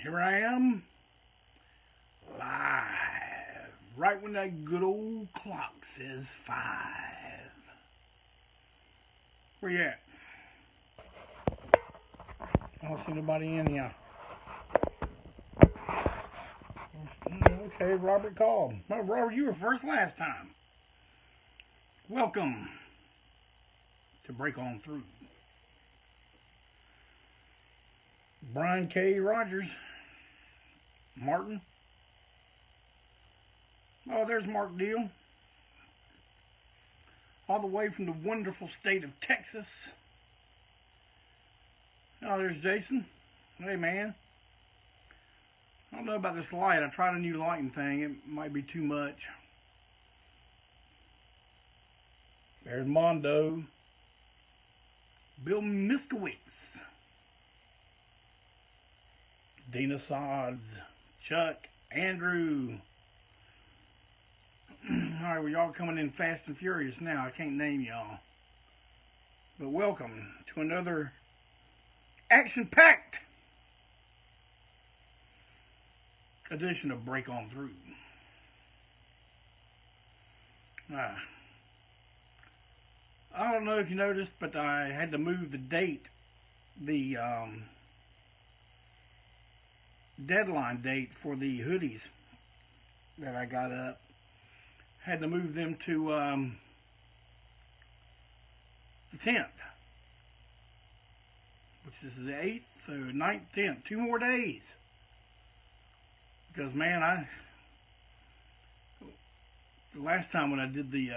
Here I am, live, right when that good old clock says 5. Where you at? I don't see nobody in here. Okay, Robert called. Well, Robert, you were first last time. Welcome to Break On Through. Brian K. Rogers. Martin. Oh, there's Mark Deal. All the way from the wonderful state of Texas. Oh, there's Jason. Hey, man. I don't know about this light. I tried a new lighting thing. It might be too much. There's Mondo. Bill Miskowitz. Dina Sods. Chuck. Andrew. Alright, well, y'all coming in fast and furious now. I can't name y'all. But welcome to another action-packed edition of Break On Through. I don't know if you noticed, but I had to move the date, the deadline date for the hoodies that I got up. Had to move them to the 10th, which is the 8th, 9th, 10th. 2 more days. Because, man, the last time when I did the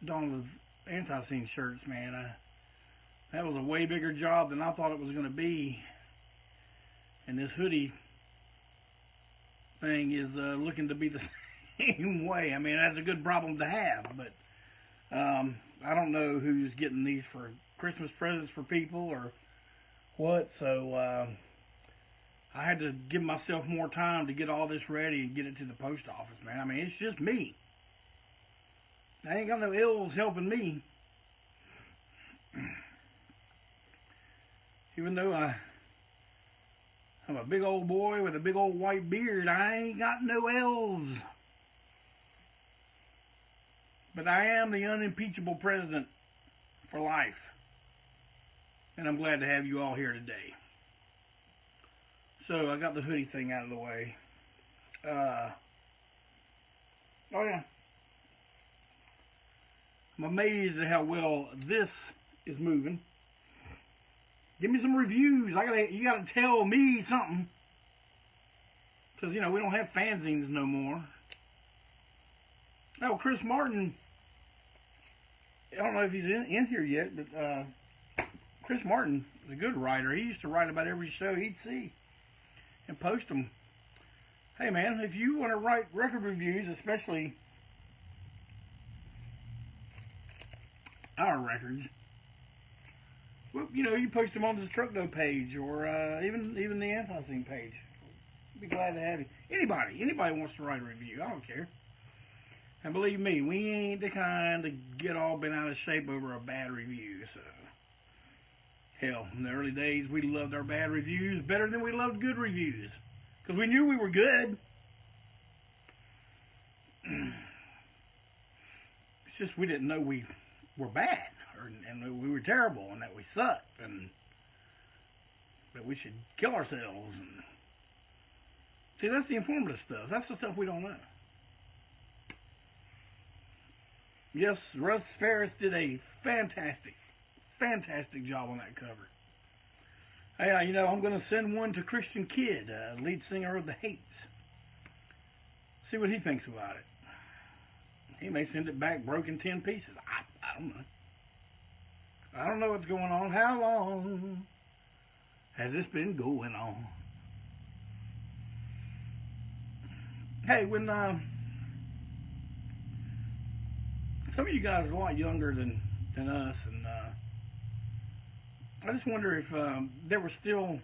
Dawn of ANTiSEEN shirts, man, that was a way bigger job than I thought it was going to be. And this hoodie thing is looking to be the same way. I mean, that's a good problem to have, but I don't know who's getting these for Christmas presents for people or what, so I had to give myself more time to get all this ready and get it to the post office, man. I mean, it's just me. I ain't got no elves helping me. Even though I'm a big old boy with a big old white beard, I ain't got no elves. But I am the unimpeachable president for life. And I'm glad to have you all here today. So, I got the hoodie thing out of the way. Oh yeah. I'm amazed at how well this is moving. Give me some reviews. You gotta tell me something. Because, you know, we don't have fanzines no more. Oh, Chris Martin. I don't know if he's in here yet, but Chris Martin is a good writer. He used to write about every show he'd see and post them. Hey, man, if you want to write record reviews, especially our records, well, you know, you post them on the Truckdo page or even the ANTiSEEN page. I'd be glad to have you. Anybody wants to write a review, I don't care. And believe me, we ain't the kind to get all bent out of shape over a bad review, so. Hell, in the early days, we loved our bad reviews better than we loved good reviews. Because we knew we were good. It's just we didn't know we were bad. And we were terrible and that we sucked. And that we should kill ourselves. And see, that's the informative stuff. That's the stuff we don't know. Yes, Russ Ferris did a fantastic job on that cover. Hey, you know, I'm going to send one to Christian Kidd, lead singer of The Hates. See what he thinks about it. He may send it back broken 10 pieces. I don't know. I don't know what's going on. How long has this been going on? Hey, when some of you guys are a lot younger than us, and I just wonder if there were still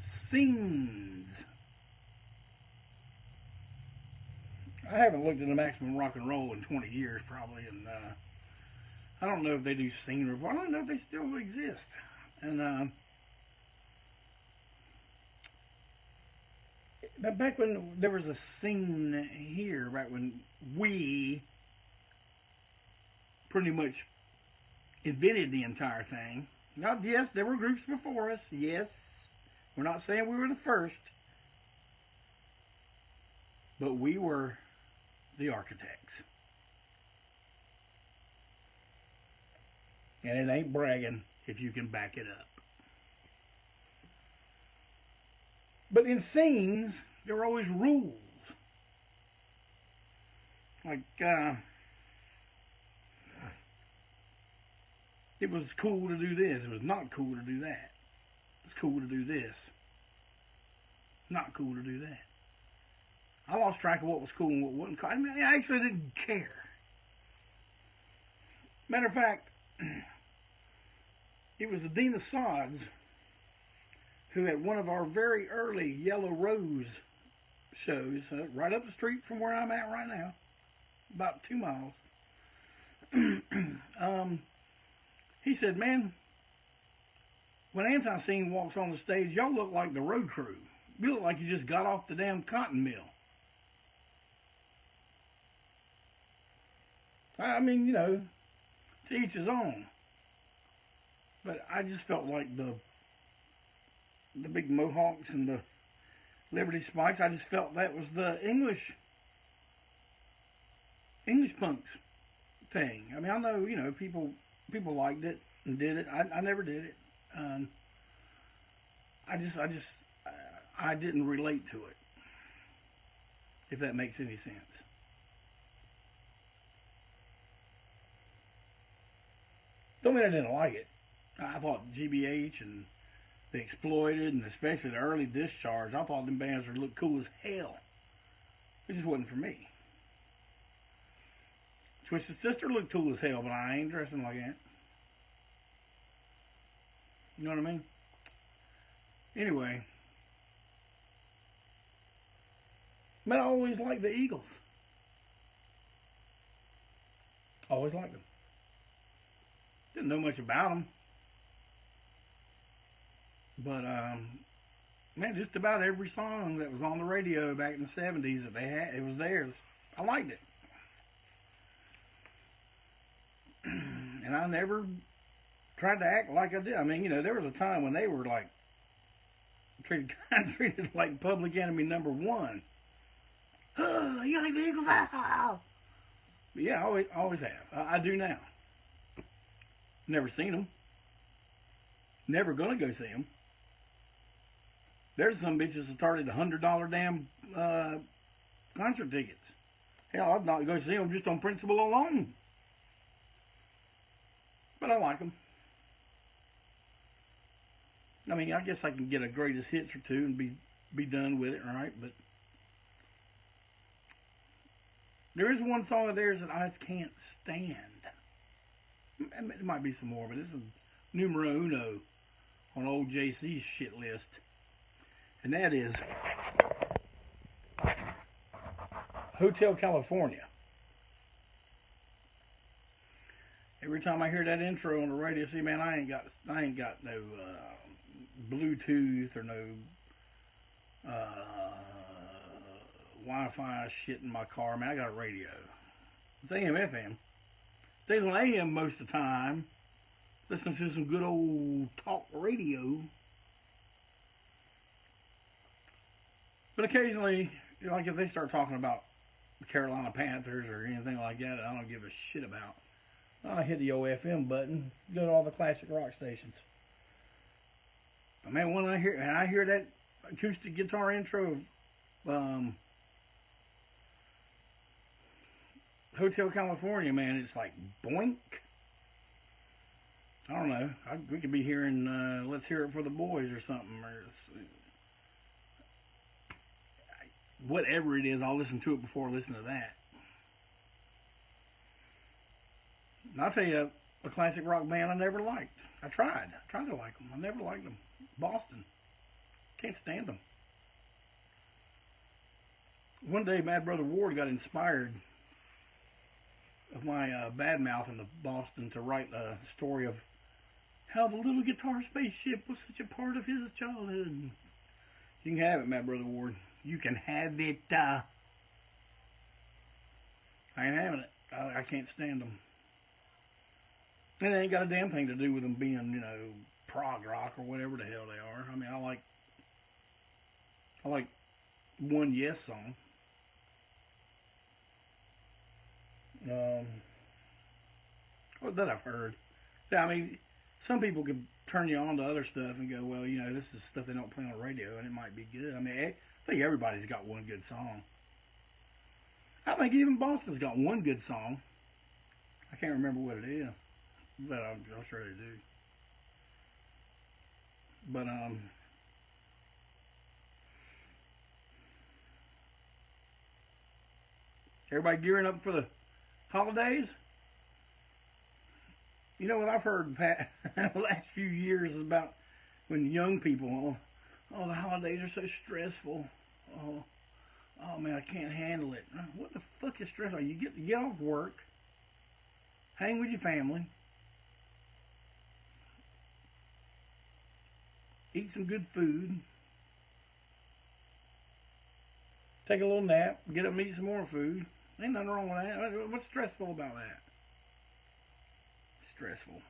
scenes. I haven't looked at the Maximum Rock and Roll in 20 years probably, and I don't know if they do scene review. I don't know if they still exist. And back when there was a scene here, back when we pretty much invented the entire thing. Now, yes, there were groups before us. Yes, we're not saying we were the first, but we were the architects. And it ain't bragging if you can back it up. But in scenes, there were always rules. Like, it was cool to do this. It was not cool to do that. It's cool to do this. Not cool to do that. I lost track of what was cool and what wasn't cool. I mean, I actually didn't care. Matter of fact, it was the Dean of Sods who had one of our very early Yellow Rose shows right up the street from where I'm at right now, about 2 miles. He said, man, when ANTiSEEN walks on the stage, y'all look like the road crew. You look like you just got off the damn cotton mill. I mean, you know, to each his own. But I just felt like the big mohawks and the Liberty Spikes, I just felt that was the English punks thing. I mean, I know, you know, people liked it and did it. I never did it. I didn't relate to it, if that makes any sense. Don't mean I didn't like it. I thought GBH and The Exploited, and especially the early Discharge, I thought them bands would look cool as hell. It just wasn't for me. Twisted Sister looked cool as hell, but I ain't dressing like that. You know what I mean? Anyway. But I always liked the Eagles. Always liked them. Didn't know much about them. But, man, just about every song that was on the radio back in the 70s that they had, it was theirs. I liked it. And I never tried to act like I did. I mean, you know, there was a time when they were like treated like Public Enemy #1. Oh, you like the Eagles? But yeah, I always have. I do now. Never seen them. Never gonna go see them. There's some bitches that started $100 damn concert tickets. Hell, I'd not go see them just on principle alone. But I like them. I mean, I guess I can get a greatest hits or two and be done with it, right? But there is one song of theirs that I can't stand. It might be some more, but this is numero uno on old JC's shit list. And that is Hotel California. Every time I hear that intro on the radio, see, man, I ain't got no Bluetooth or no Wi-Fi shit in my car. Man, I got a radio. It's AM, FM. Stays on AM most of the time. Listening to some good old talk radio. But occasionally, like if they start talking about the Carolina Panthers or anything like that, I don't give a shit about. I hit the OFM button, go to all the classic rock stations. But man, when I hear that acoustic guitar intro of Hotel California, man, it's like boink. I don't know. We could be hearing Let's Hear It for the Boys or something, or whatever it is. I'll listen to it before I listen to that. And I'll tell you a classic rock band I never liked. I tried to like them. I never liked them. Boston. Can't stand them. One day, Mad Brother Ward got inspired of my bad mouth in the Boston to write a story of how the little guitar spaceship was such a part of his childhood. You can have it, Mad Brother Ward. You can have it. I ain't having it. I can't stand them. And it ain't got a damn thing to do with them being, you know, prog rock or whatever the hell they are. I mean, I like one Yes song. That I've heard. Yeah, I mean, some people can turn you on to other stuff and go, well, you know, this is stuff they don't play on the radio, and it might be good. I mean, I think everybody's got one good song. I think even Boston's got one good song. I can't remember what it is, but I'm sure they do. But everybody gearing up for the holidays. You know what I've heard the last few years is about when young people, oh, the holidays are so stressful. Oh man, I can't handle it. What the fuck is stressful? You get off work, hang with your family, eat some good food, take a little nap, get up and eat some more food. Ain't nothing wrong with that. What's stressful about that? Stressful.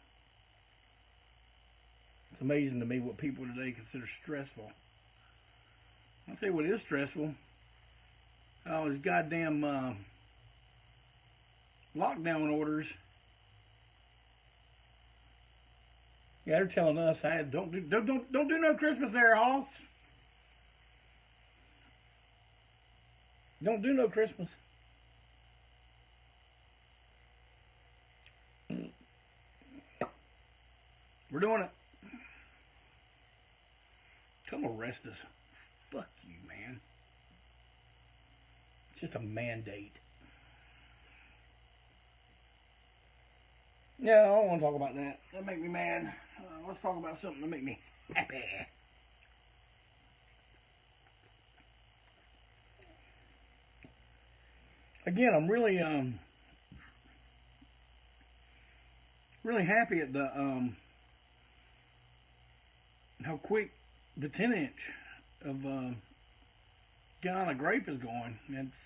It's amazing to me what people today consider stressful. I'll tell you what is stressful. Oh, these goddamn lockdown orders. Yeah, they're telling us, hey, don't do no Christmas there, Hoss. Don't do no Christmas. We're doing it. Come arrest us. Fuck you, man. It's just a mandate. Yeah, I don't want to talk about that. That make me mad. Let's talk about something that make me happy. Again, I'm really happy at the how quick the 10-inch of Guyana Grape is going. It's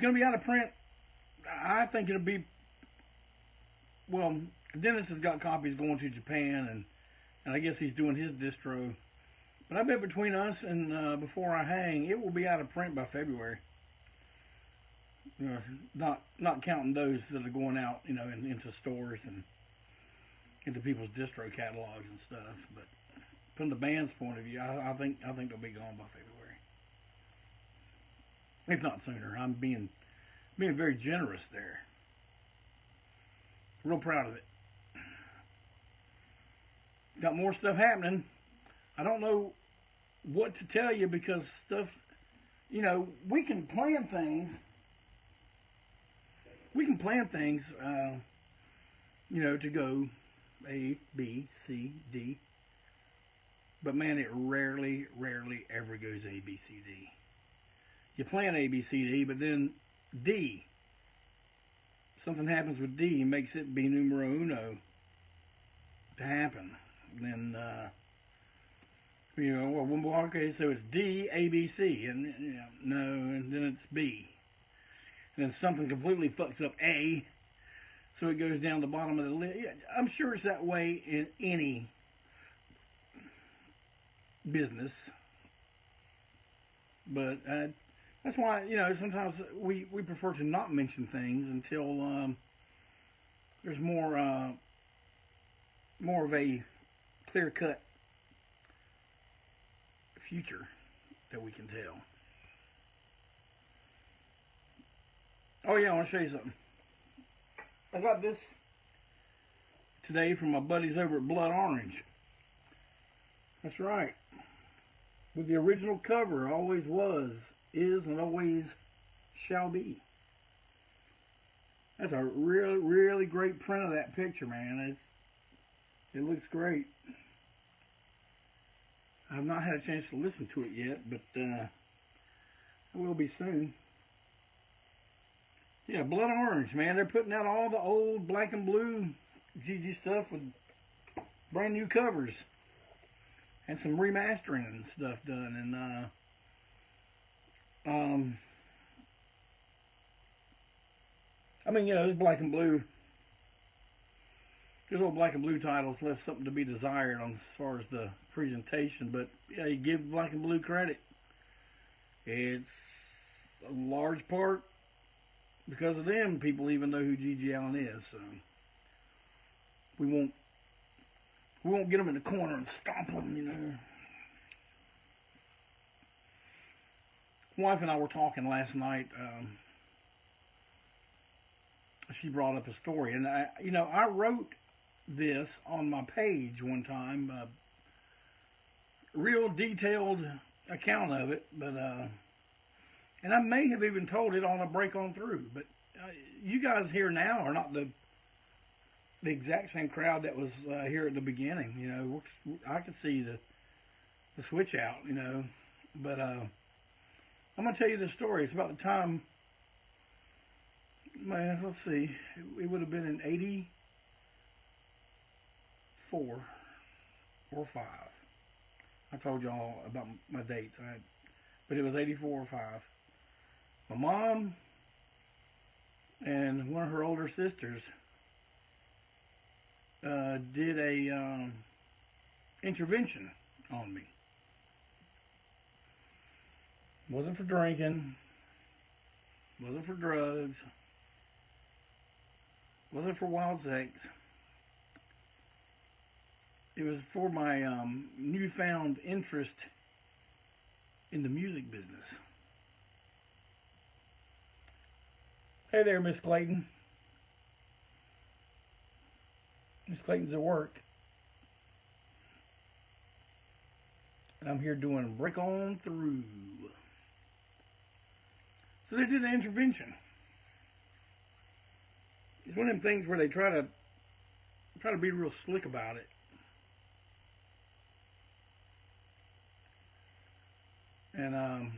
going to be out of print. I think it'll be, well, Dennis has got copies going to Japan, and I guess he's doing his distro. But I bet between us and Before I Hang, it will be out of print by February. You know, not counting those that are going out, you know, into stores and into people's distro catalogs and stuff. But from the band's point of view, I think they'll be gone by February, if not sooner. I'm being very generous there. Real proud of it. Got more stuff happening. I don't know what to tell you because stuff, you know, we can plan things. We can plan things, you know, to go A, B, C, D. But man, it rarely ever goes A, B, C, D. You plan A, B, C, D, but then D. Something happens with D and makes it be numero uno to happen. Then, you know, well, okay, so it's D, A, B, C, and you know, no, and then it's B. And then something completely fucks up A, so it goes down the bottom of the list. Yeah, I'm sure it's that way in any business. But that's why, you know, sometimes we prefer to not mention things until there's more of a clear-cut future that we can tell. Oh yeah, I want to show you something. I got this today from my buddies over at Blood Orange. That's right. With the original cover, always was, is, and always shall be. That's a really great print of that picture, man. It looks great. I've not had a chance to listen to it yet, but I will be soon. Yeah, Blood Orange, man. They're putting out all the old black and blue GG stuff with brand new covers and some remastering and stuff done. And Um, I mean, this black and blue, these old black and blue titles left something to be desired on as far as the presentation, but yeah, you give black and blue credit. It's a large part because of them. People even know who G.G. Allin is. So we won't get them in the corner and stomp them. Wife and I were talking last night. She brought up a story, and I wrote this on my page one time, real detailed account of it, but and I may have even told it on a break on through, but you guys here now are not the exact same crowd that was here at the beginning. I could see the switch out, but I'm gonna tell you this story. It's about the time, man, let's see, it would have been in 84 or 5. I told y'all about my dates, but it was 84 or 5. My mom and one of her older sisters did a intervention on me. Wasn't for drinking, wasn't for drugs, wasn't for wild sex. It was for my newfound interest in the music business. Hey there, Miss Clayton. Miss Clayton's at work. And I'm here doing break on through. So they did an intervention. It's one of them things where they try to be real slick about it. And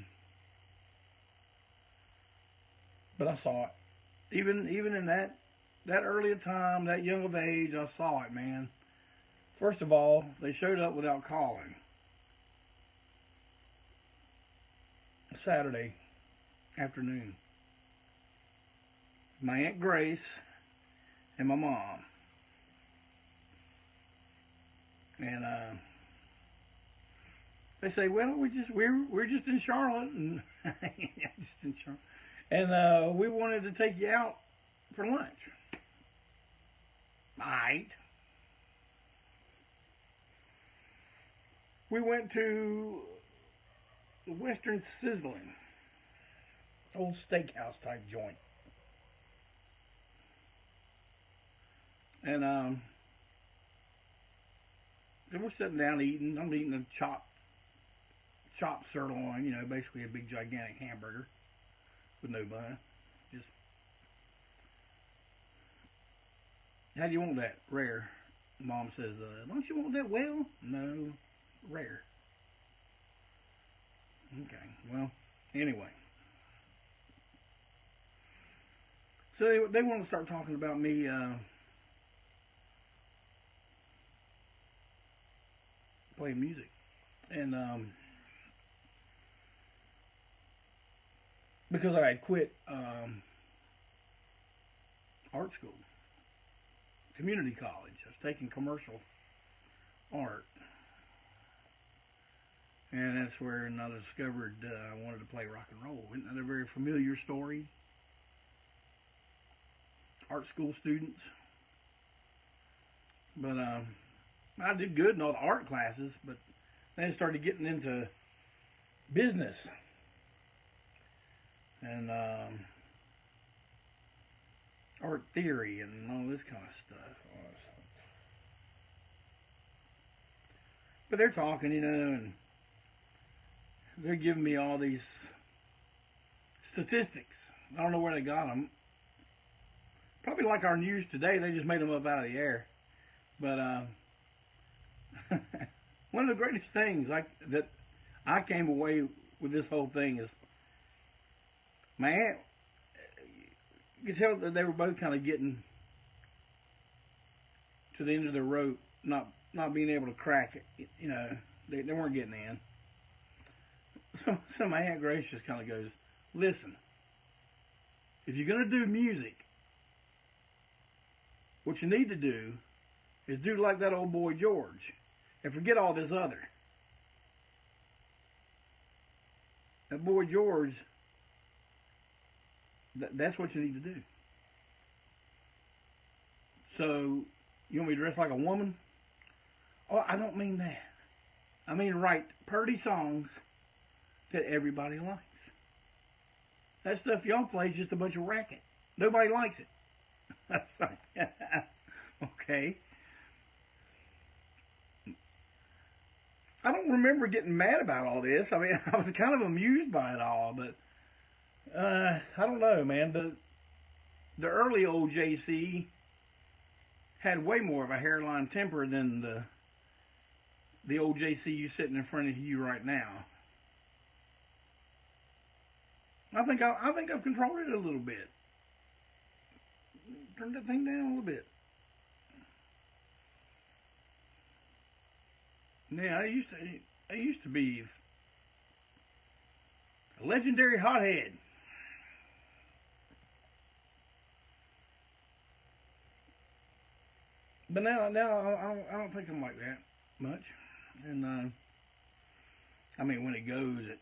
but I saw it. Even in that early a time, that young of age, I saw it, man. First of all, they showed up without calling. Saturday afternoon. My Aunt Grace and my mom. And they say, well, we're just in Charlotte, and just in Charlotte, and we wanted to take you out for lunch. Right. We went to the Western Sizzling, old steakhouse type joint, and we're sitting down eating. I'm eating a chopped sirloin, basically a big gigantic hamburger with no bun. Just, how do you want that? Rare. Mom says, don't you want that well? No, rare. Okay, well, anyway. So they want to start talking about me playing music. And because I had quit art school, community college. I was taking commercial art. And that's where I discovered I wanted to play rock and roll. Isn't that a very familiar story? Art school students. But I did good in all the art classes, but then I started getting into business. And art theory and all this kind of stuff. But they're talking, and they're giving me all these statistics. I don't know where they got them. Probably like our news today, they just made them up out of the air. But one of the greatest things that I came away with this whole thing is my aunt. You could tell that they were both kind of getting to the end of their rope, not being able to crack it. They weren't getting in. so my Aunt Grace just kind of goes, listen, if you're going to do music, what you need to do is do like that old boy George and forget all this other. That boy George, that's what you need to do. So, you want me to dress like a woman? Oh, I don't mean that. I mean write purty songs that everybody likes. That stuff y'all play is just a bunch of racket. Nobody likes it. That's like, okay. I don't remember getting mad about all this. I mean, I was kind of amused by it all, but I don't know, man. The early old JC had way more of a hairline temper than the old JC you sitting in front of you right now. I think I've controlled it a little bit. Turned that thing down a little bit. Yeah, I used to be a legendary hothead. But now I don't think I'm like that much. And I mean, when it goes, it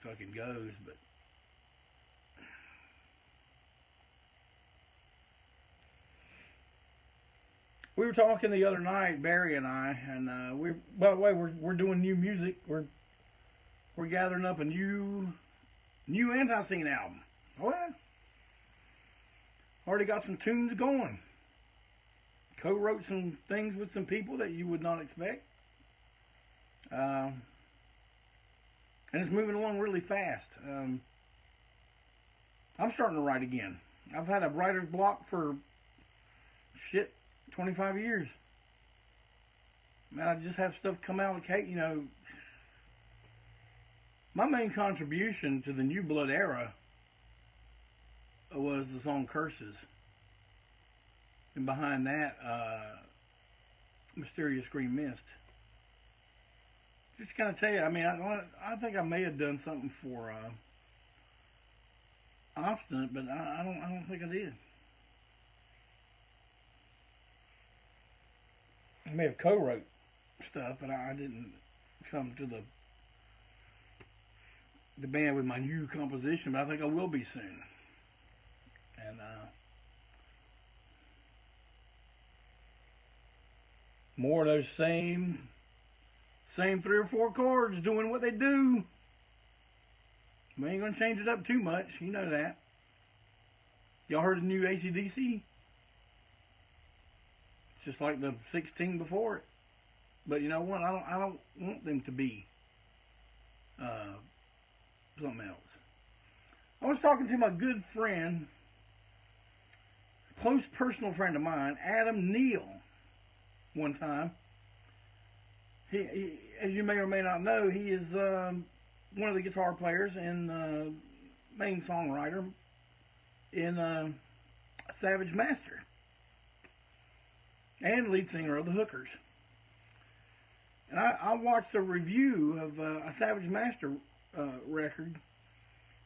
fucking goes. But we were talking the other night, Barry and I, and we. By the way, we're doing new music. We're gathering up a new ANTiSEEN album. Oh yeah, already got some tunes going. Co-wrote some things with some people that you would not expect. And it's moving along really fast. I'm starting to write again. I've had a writer's block for 25 years. Man, I just have stuff come out. You know, my main contribution to the New Blood era was the song Curses. And behind that, Mysterious Green Mist. Just kind of tell you, I mean, I think I may have done something for Obstinate, but I don't think I did. I may have co-wrote stuff, but I didn't come to the band with my new composition, but I think I will be soon. And more of those same 3 or 4 chords doing what they do. We ain't gonna change it up too much, you know that. Y'all heard the new AC/DC? It's just like the 16 before it. But you know what? I don't want them to be something else. I was talking to my good friend, close personal friend of mine, Adam Neal, one time. He, as you may or may not know, he is one of the guitar players and main songwriter in Savage Master and lead singer of the Hookers. And I watched a review of a Savage Master record,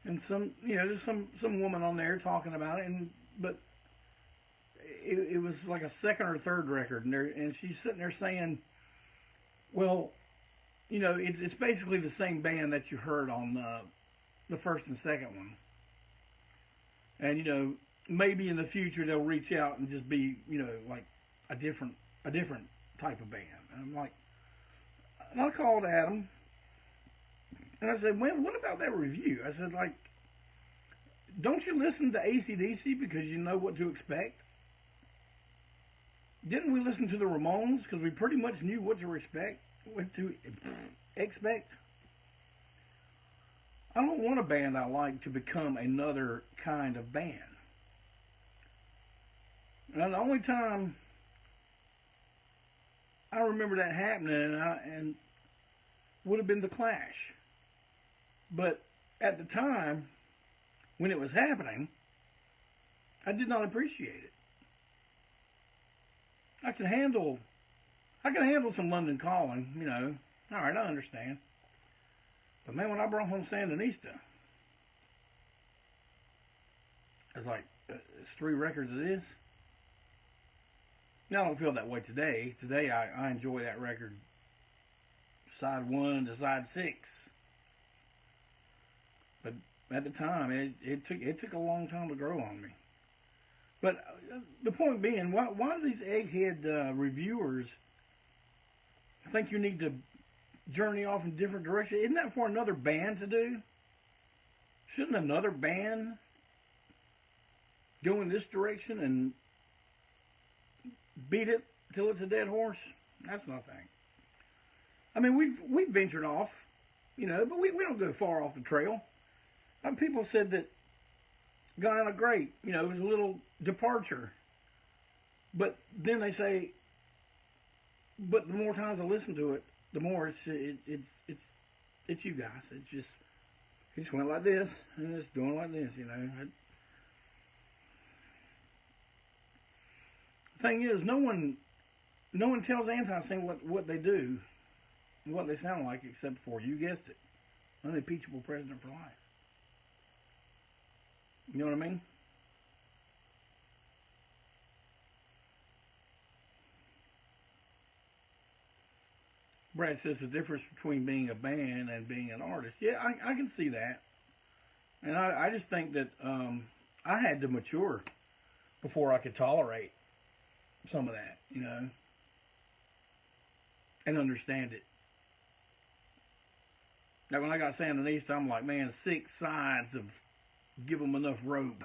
and there's some woman on there talking about it, but it was like a second or third record, and she's sitting there saying, well, you know, it's basically the same band that you heard on the first and second one. And, you know, maybe in the future they'll reach out and just be, you know, like a different type of band. And I called Adam and I said, well, what about that review? I said, like, don't you listen to AC/DC because you know what to expect? Didn't we listen to the Ramones because we pretty much knew what to expect? I don't want a band I like to become another kind of band. And the only time I remember that happening and would have been the Clash. But at the time when it was happening, I did not appreciate it. I can handle some London Calling, you know. All right, I understand. But man, when I brought home Sandinista, it's like, it's 3 records it is. Now I don't feel that way today. Today I enjoy that record, side 1 to side 6. But at the time, it took a long time to grow on me. But the point being, why do these egghead reviewers think you need to journey off in different directions? Isn't that for another band to do? Shouldn't another band go in this direction and beat it till it's a dead horse? That's my thing. I mean, we've ventured off, but we don't go far off the trail. People said that Guyana Great, it was a little departure. But then they say, but the more times I listen to it, the more it's you guys. It's just, he just went like this and it's doing like this, The thing is, no one tells ANTiSEEN what they do, what they sound like, except for, you guessed it, unimpeachable president for life. You know what I mean? Brad says the difference between being a band and being an artist. Yeah, I can see that. And I just think that I had to mature before I could tolerate some of that, and understand it. Now, when I got Sandinista, I'm like, man, 6 sides of give them enough rope.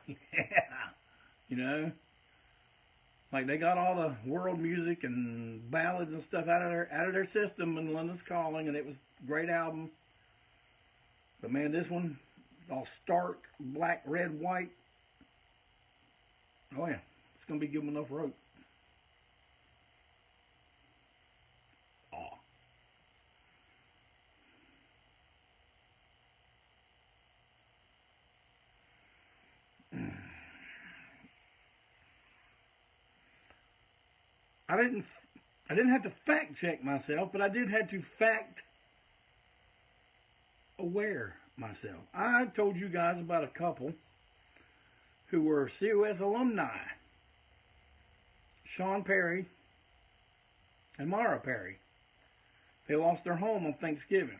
Yeah. Like, they got all the world music and ballads and stuff out of their system in London's Calling, and it was a great album. But man, this one, all stark, black, red, white. Oh yeah, it's gonna be give them enough rope. Oh. I didn't have to fact check myself, but I did have to fact aware myself. I told you guys about a couple who were COS alumni, Sean Perry and Mara Perry. They lost their home on Thanksgiving.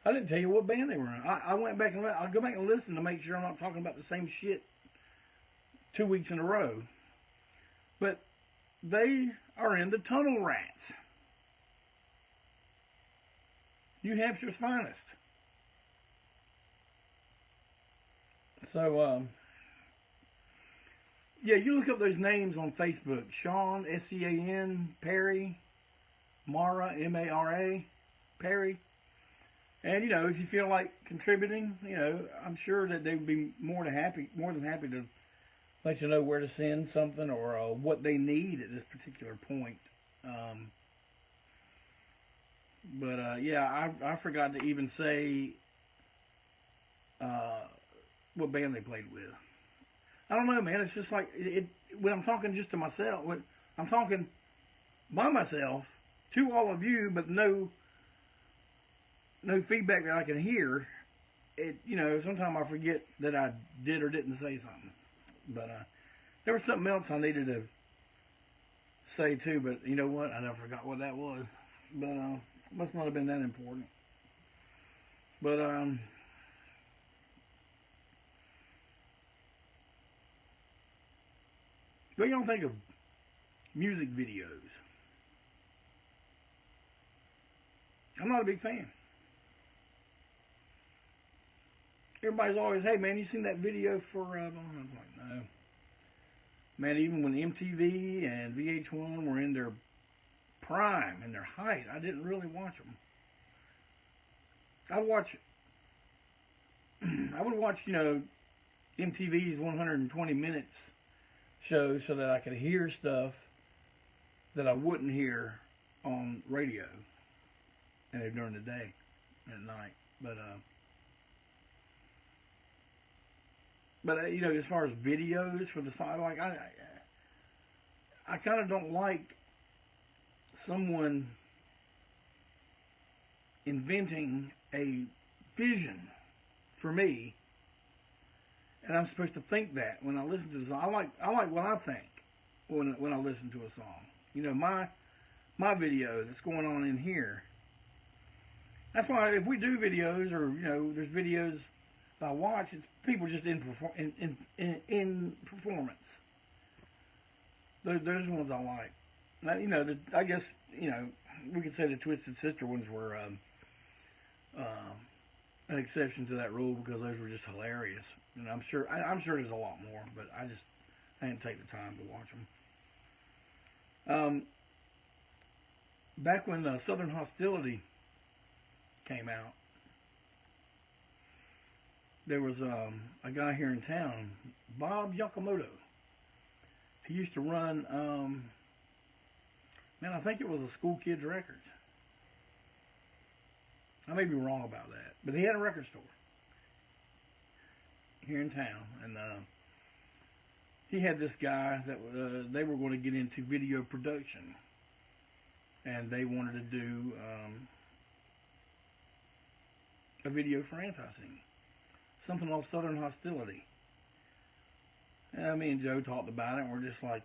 I didn't tell you what band they were in. I went back and I'll go back and listen to make sure I'm not talking about the same shit 2 weeks in a row. But they are in the Tunnel Rats, New Hampshire's finest. So, yeah, you look up those names on Facebook. Sean, S-C-A-N, Perry, Mara, M-A-R-A, Perry. And, if you feel like contributing, I'm sure that they would be more than happy to let you know where to send something or what they need at this particular point. Yeah, I forgot to even say what band they played with. I don't know, man. It's just like when I'm talking just to myself, when I'm talking by myself to all of you, but no feedback that I can hear. Sometimes I forget that I did or didn't say something. But there was something else I needed to say too, but you know what? I never forgot what that was. But must not have been that important. But what do y'all think of music videos? I'm not a big fan. Everybody's always, hey man, you seen that video for, I was like, no. Man, even when MTV and VH1 were in their prime, in their height, I didn't really watch them. I would watch, MTV's 120 minutes show so that I could hear stuff that I wouldn't hear on radio and during the day and at night. But as far as videos for the side, like I kind of don't like someone inventing a vision for me, and I'm supposed to think that when I listen to the song. I like what I think when I listen to a song. You know, my video that's going on in here. That's why if we do videos, or you know, there's videos I watch, it's people just in performance. Those are the ones I like. Now, you know, I guess, you know, we could say the Twisted Sister ones were an exception to that rule, because those were just hilarious. And I'm sure there's a lot more, but I didn't take the time to watch them. Back when Southern Hostility came out, there was a guy here in town, Bob Yakamoto. He used to run, man, I think it was a School Kids Records. I may be wrong about that, but he had a record store here in town, and he had this guy that they were going to get into video production, and they wanted to do a video for ANTiSEEN, something off Southern Hostility. Me and Joe talked about it, and we're just like,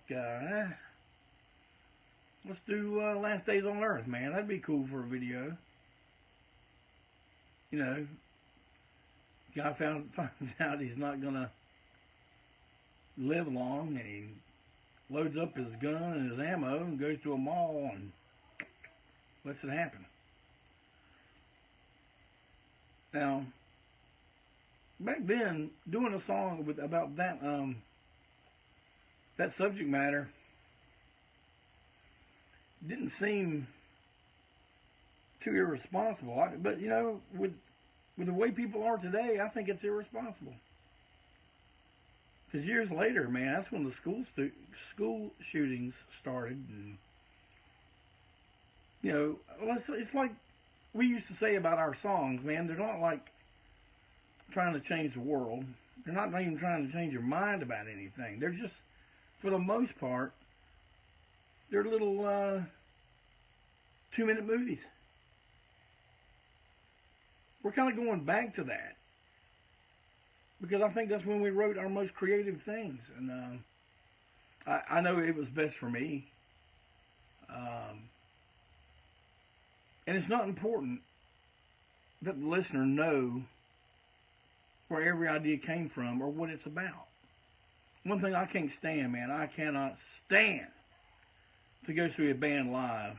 let's do Last Days on Earth, man. That'd be cool for a video. You know, guy finds out he's not going to live long, and he loads up his gun and his ammo and goes to a mall and lets it happen. Now, back then, doing a song about that that subject matter didn't seem too irresponsible. But you know, with the way people are today, I think it's irresponsible. Because years later, man, that's when the school shootings started, and you know, it's like we used to say about our songs, man. They're not like trying to change the world. They're not even trying to change your mind about anything. They're just, for the most part, they're little 2-minute movies. We're kind of going back to that, because I think that's when we wrote our most creative things. And I know it was best for me. And it's not important that the listener know where every idea came from or what it's about. One thing I can't stand, man, I cannot stand to go see a band live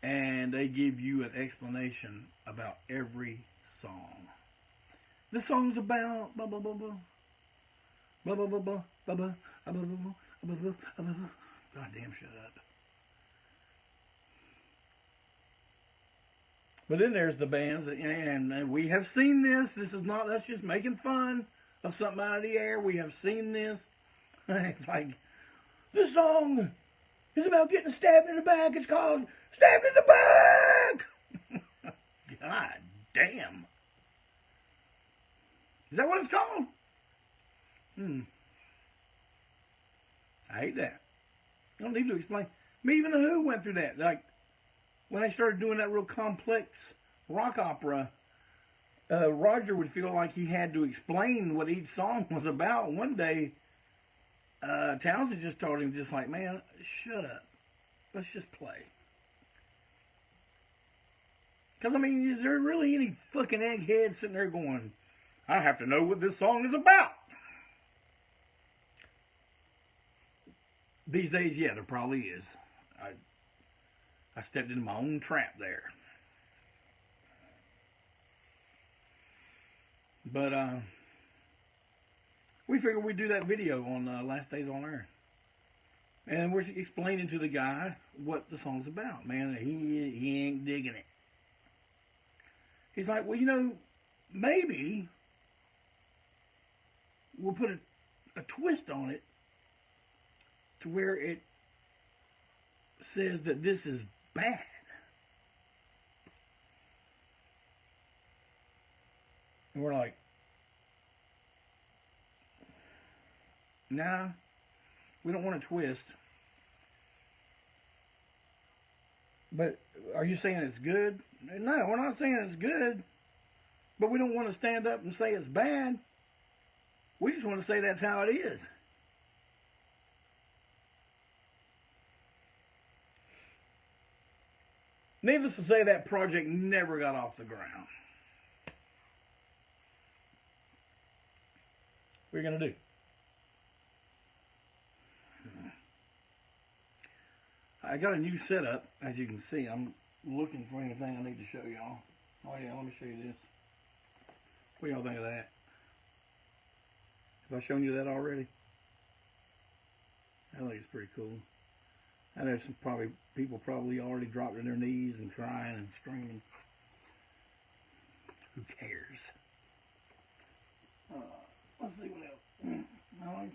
and they give you an explanation about every song. This song's about blah blah blah blah blah blah blah blah blah blah blah blah blah blah. God damn, shut up. But then there's the bands that, and we have seen this. This is not us just making fun of something out of the air. We have seen this. It's like, this song is about getting stabbed in the back. It's called Stabbed in the Back. God damn. Is that what it's called? I hate that. I don't need to explain. Me, even the Who went through that. Like, when I started doing that real complex rock opera, Roger would feel like he had to explain what each song was about. One day, Townsend just told him, just like, man, shut up. Let's just play. Because, I mean, is there really any fucking egghead sitting there going, I have to know what this song is about? These days, yeah, there probably is. I stepped into my own trap there. But we figured we'd do that video on Last Days on Earth. And we're explaining to the guy what the song's about. Man, he ain't digging it. He's like, well, you know, maybe we'll put a twist on it to where it says that this is bad. And we're like, nah, we don't want a twist. But are you saying it's good? No, we're not saying it's good. But we don't want to stand up and say it's bad. We just want to say that's how it is. Needless to say, that project never got off the ground. What are you going to do? I got a new setup, as you can see. I'm looking for anything I need to show y'all. Oh yeah, let me show you this. What do y'all think of that? Have I shown you that already? I think it's pretty cool. I know some people probably already dropped on their knees and crying and screaming. Who cares? Let's see what else. No.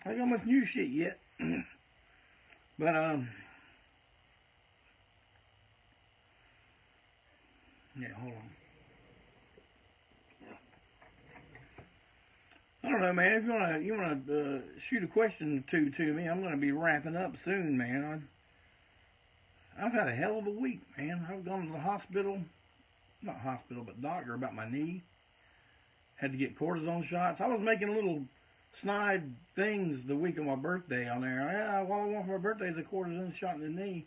I ain't got much new shit yet. But yeah, hold on. I don't know, man. If you wanna shoot a question or two to me, I'm gonna be wrapping up soon, man. I've had a hell of a week, man. I've gone to the hospital, not hospital, but doctor about my knee. Had to get cortisone shots. I was making little snide things the week of my birthday on there. Yeah, all I want for my birthday is a cortisone shot in the knee.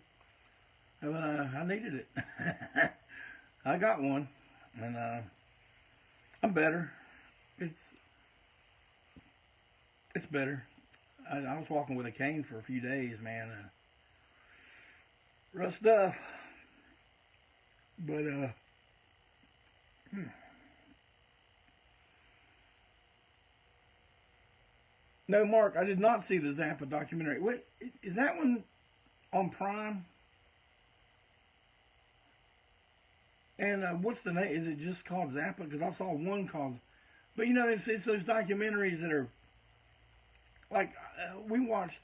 But I needed it. I got one, and I'm better. It's better. I was walking with a cane for a few days, man. Rough stuff. But no, Mark, I did not see the Zappa documentary. What is that one on Prime? And what's the name? Is it just called Zappa? Because I saw one called. But you know, it's those documentaries that are like we watched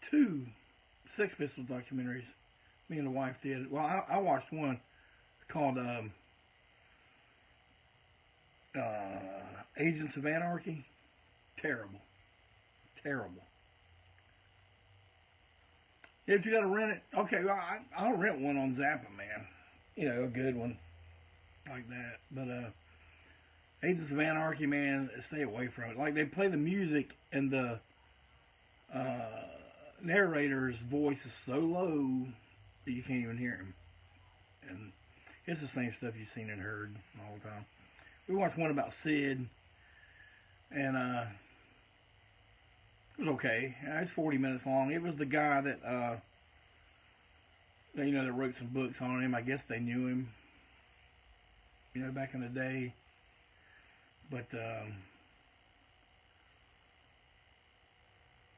2 Sex Pistols documentaries. Me and the wife did. Well, I watched one called Agents of Anarchy. Terrible. If you got to rent it, okay, well, I'll rent one on Zappa, man. You know, a good one like that. But Agents of Anarchy, man, stay away from it. Like, they play the music and the narrator's voice is so low that you can't even hear him. And it's the same stuff you've seen and heard all the time. We watched one about Sid, and it was okay. It's 40 minutes long. It was the guy that that wrote some books on him. I guess they knew him, back in the day. But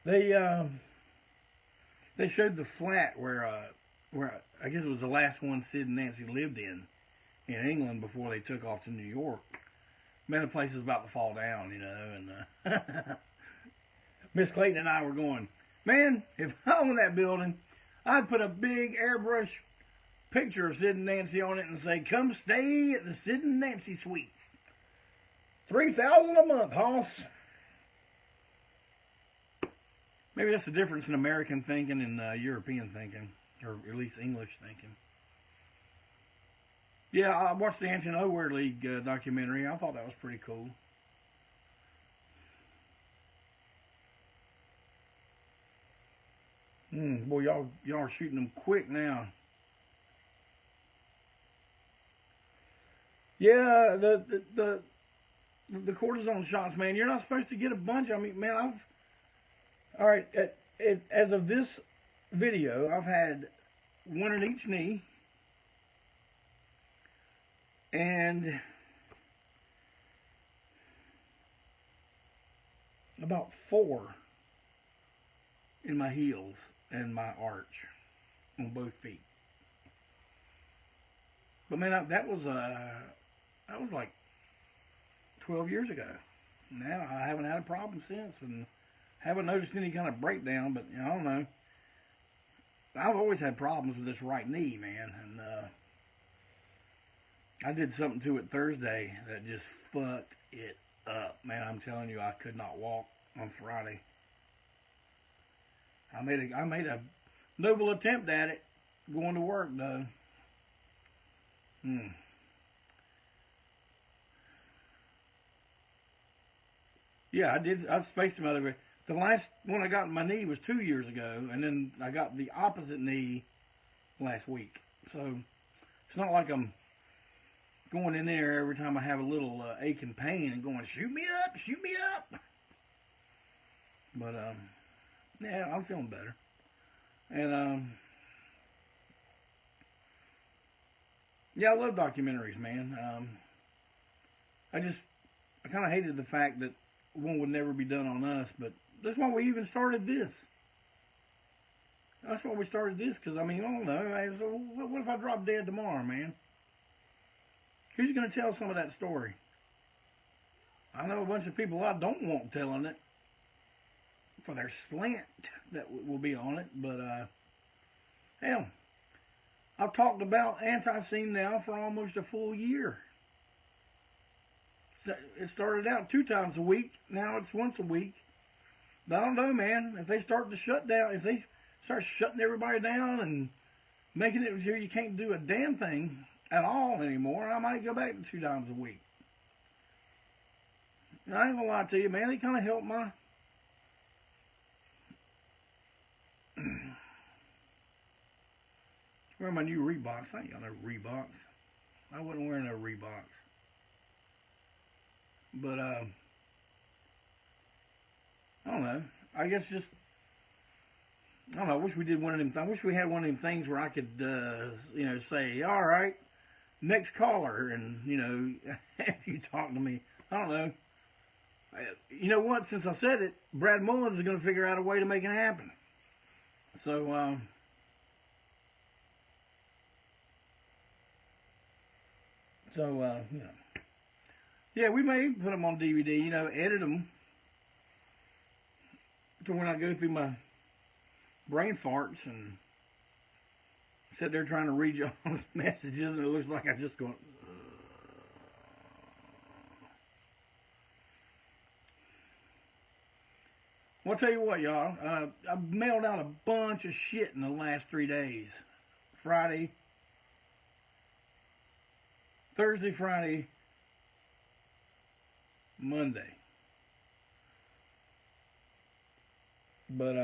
they showed the flat where I guess it was the last one Sid and Nancy lived in England before they took off to New York. Man, the place is about to fall down, and Miss Clayton and I were going, man, if I owned that building, I'd put a big airbrush picture of Sid and Nancy on it and say, come stay at the Sid and Nancy suite. $3,000 a month, hoss. Maybe that's the difference in American thinking and European thinking, or at least English thinking. Yeah, I watched the Anti-Nowhere League documentary. I thought that was pretty cool. Boy, y'all are shooting them quick now. Yeah, the cortisone shots, man. You're not supposed to get a bunch. I mean, man, all right. As of this video, I've had one in each knee, and about 4 in my heels and my arch on both feet. But man, that was like 12 years ago. Now I haven't had a problem since, and haven't noticed any kind of breakdown. But I don't know. I've always had problems with this right knee, man, and I did something to it Thursday that just fucked it up, man. I'm telling you, I could not walk on Friday. I made a noble attempt at it, going to work though. Yeah, I did. I spaced them out of it. The last one I got in my knee was 2 years ago, and then I got the opposite knee last week. So it's not like I'm going in there every time I have a little aching pain and going, shoot me up, shoot me up. But yeah, I'm feeling better. And yeah, I love documentaries, man. I kind of hated the fact that one would never be done on us, but that's why we even started this. That's why we started this, because, I mean, I don't know. Man, so what if I drop dead tomorrow, man? Who's going to tell some of that story? I know a bunch of people I don't want telling it for their slant that will be on it, but, hell, I've talked about ANTiSEEN now for almost a full year. It started out 2 times a week. Now it's once a week. But I don't know, man. If they start to shut down, if they start shutting everybody down and making it so you can't do a damn thing at all anymore, I might go back to 2 times a week. And I ain't gonna lie to you, man. It kind of helped my... Wearing my new Reeboks. I ain't got no Reeboks. I wasn't wearing no Reeboks. But, I don't know. I guess just, I don't know. I wish we did one of them. I wish we had one of them things where I could, you know, say, all right, next caller, and, you know, have you talk to me. I don't know. You know what? Since I said it, Brad Mullins is going to figure out a way to make it happen. So, you know. Yeah, we may put them on DVD, you know, edit them to when I go through my brain farts and sit there trying to read y'all's messages, and it looks like I just going. Well, I'll tell you what, y'all. I mailed out a bunch of shit in the last 3 days. Thursday, Friday, Monday. But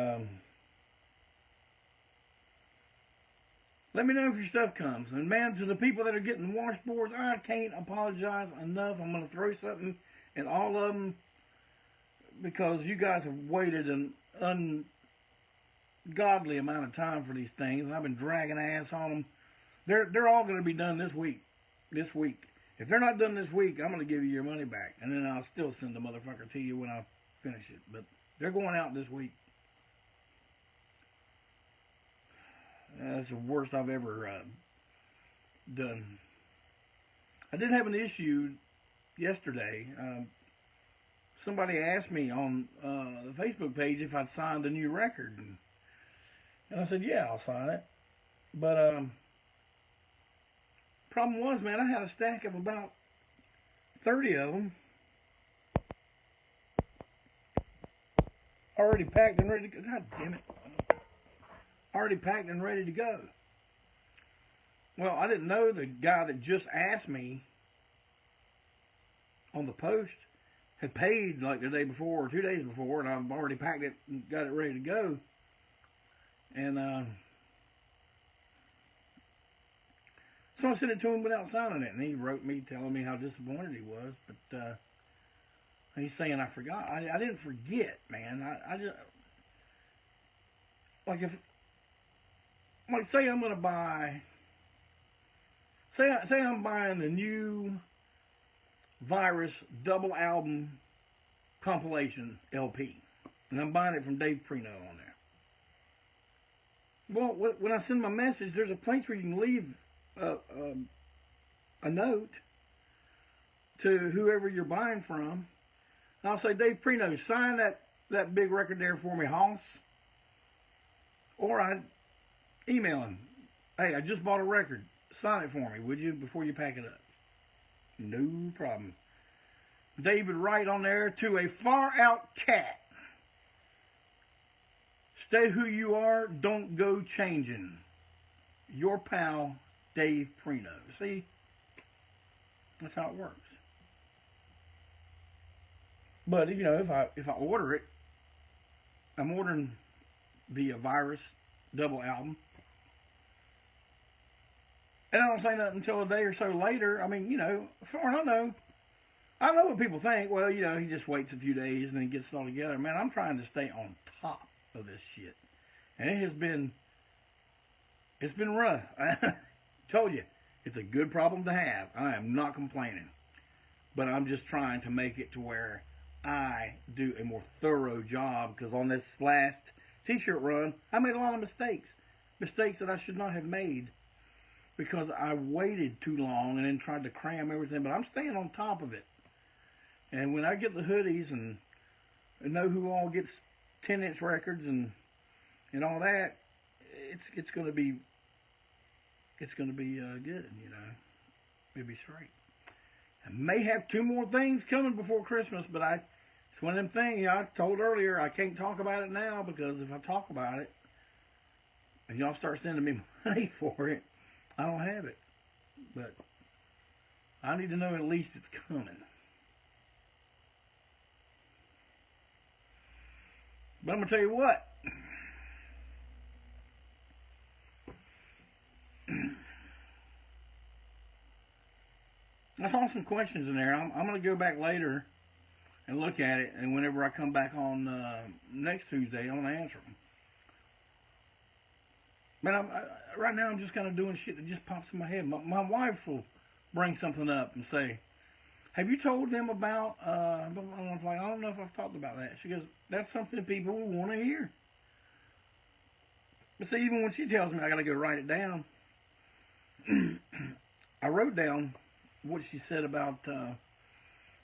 let me know if your stuff comes. And man, to the people that are getting washboards, I can't apologize enough. I'm going to throw something in all of them because you guys have waited an ungodly amount of time for these things, and I've been dragging ass on them. They're all going to be done this week. If they're not done this week, I'm going to give you your money back. And then I'll still send the motherfucker to you when I finish it. But they're going out this week. That's the worst I've ever done. I did have an issue yesterday. Somebody asked me on the Facebook page if I'd signed the new record. And I said, yeah, I'll sign it. But problem was, man, I had a stack of about 30 of them already packed and ready to go. God damn it. Already packed and ready to go. Well, I didn't know the guy that just asked me on the post had paid like the day before or 2 days before, and I've already packed it and got it ready to go. And so I sent it to him without signing it, and he wrote me telling me how disappointed he was. But he's saying I forgot. I didn't forget, man. I just like say I'm gonna buy. Say I'm buying the new Virus double album compilation LP, and I'm buying it from Dave Prino on there. Well, when I send my message, there's a place where you can leave a note to whoever you're buying from. And I'll say, Dave Prino, sign that big record there for me, Hoss. Or I email him, hey, I just bought a record. Sign it for me, would you, before you pack it up? No problem. David write on there, to a far out cat. Stay who you are. Don't go changing. Your pal, Dave Prino. See? That's how it works. But, you know, if I order it, I'm ordering the Virus double album. And I don't say nothing until a day or so later. I mean, you know, for all I know what people think. Well, you know, he just waits a few days and then gets it all together. Man, I'm trying to stay on top of this shit. And it's been rough. I told you, it's a good problem to have. I am not complaining. But I'm just trying to make it to where I do a more thorough job, because on this last t-shirt run, I made a lot of mistakes. Mistakes that I should not have made, because I waited too long and then tried to cram everything. But I'm staying on top of it. And when I get the hoodies and know who all gets 10-inch records and all that, it's going to be good, you know. It'll be straight. I may have 2 more things coming before Christmas, but it's one of them things, you know, I told earlier, I can't talk about it now, because if I talk about it and y'all start sending me money for it, I don't have it. But I need to know at least it's coming. But I'm going to tell you what. I saw some questions in there. I'm going to go back later and look at it, and whenever I come back on next Tuesday, I'm going to answer them. But right now I'm just kind of doing shit that just pops in my head. My wife will bring something up and say, have you told them about, I don't know if I've talked about that. She goes, that's something people will want to hear. But see, even when she tells me, I got to go write it down. I wrote down what she said about the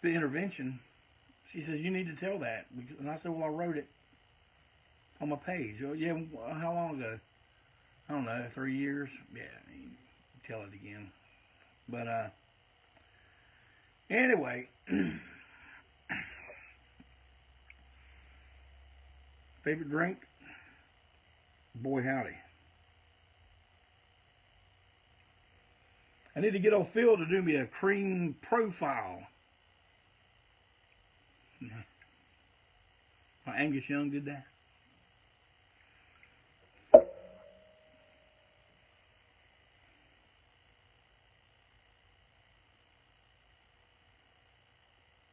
intervention. She says, you need to tell that. And I said, well, I wrote it on my page. Oh, yeah, how long ago? I don't know, 3 years? Yeah, tell it again. But, anyway. Favorite drink? Boy, howdy. I need to get old Phil to do me a cream profile. Well, Angus Young did that.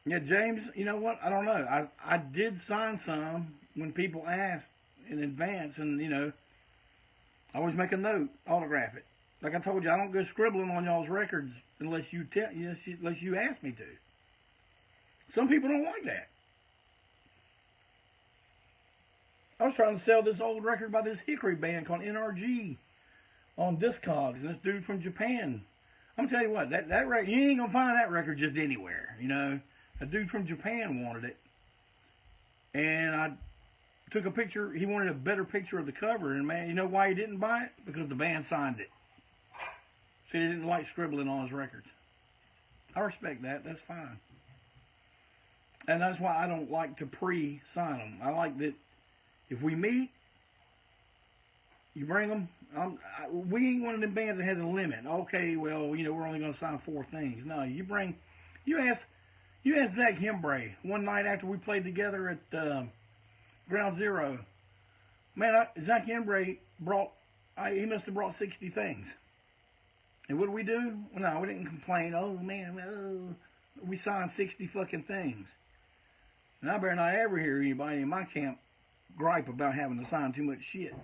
Yeah, James, you know what? I don't know. I did sign some when people asked in advance, and, you know, I always make a note, autograph it. Like I told you, I don't go scribbling on y'all's records unless you ask me to. Some people don't like that. I was trying to sell this old record by this Hickory band called NRG on Discogs, and this dude from Japan. I'm gonna tell you what, that record, you ain't gonna find that record just anywhere, you know. A dude from Japan wanted it, and I took a picture. He wanted a better picture of the cover, and man, you know why he didn't buy it? Because the band signed it. See, he didn't like scribbling on his records. I respect that. That's fine. And that's why I don't like to pre-sign them. I like that if we meet, you bring them. We ain't one of them bands that has a limit. Okay, well, you know, we're only going to sign 4 things. No, you ask Zach Hembree one night after we played together at Ground Zero. Man, Zach Hembree he must have brought 60 things. And what did we do? Well, no, we didn't complain. Oh, man, we signed 60 fucking things. And I better not ever hear anybody in my camp gripe about having to sign too much shit.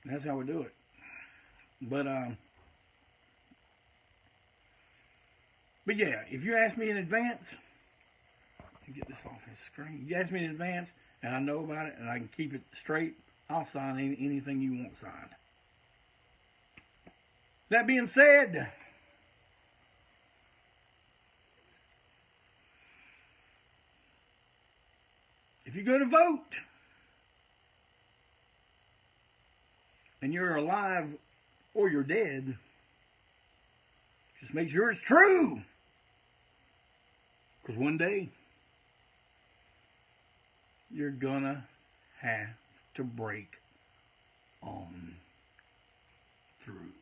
That's how we do it. But yeah, if you ask me in advance, let me get this off his screen. If you ask me in advance, and I know about it, and I can keep it straight, I'll sign anything you want signed. That being said, if you go to vote, and you're alive or you're dead, just make sure it's true. Because one day, you're gonna have to break on through.